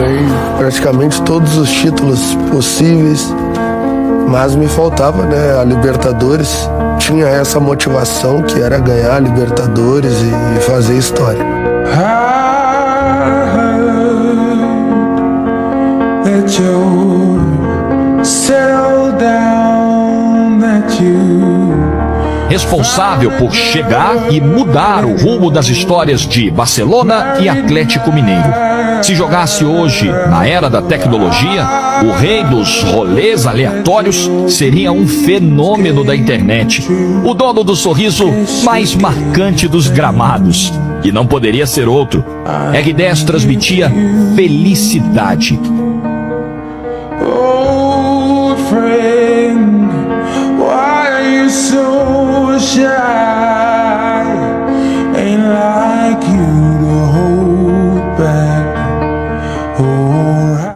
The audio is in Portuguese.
ganhei praticamente todos os títulos possíveis, mas me faltava, né, a Libertadores. Tinha essa motivação que era ganhar a Libertadores e fazer história. I heard that you settled down, that you Responsável por chegar e mudar o rumo das histórias de Barcelona e Atlético Mineiro. Se jogasse hoje, na era da tecnologia, o rei dos rolês aleatórios seria um fenômeno da internet. O dono do sorriso mais marcante dos gramados. E não poderia ser outro. R10 transmitia felicidade. oh friend, why are you so shy? Ain't like you to hold back. Oh,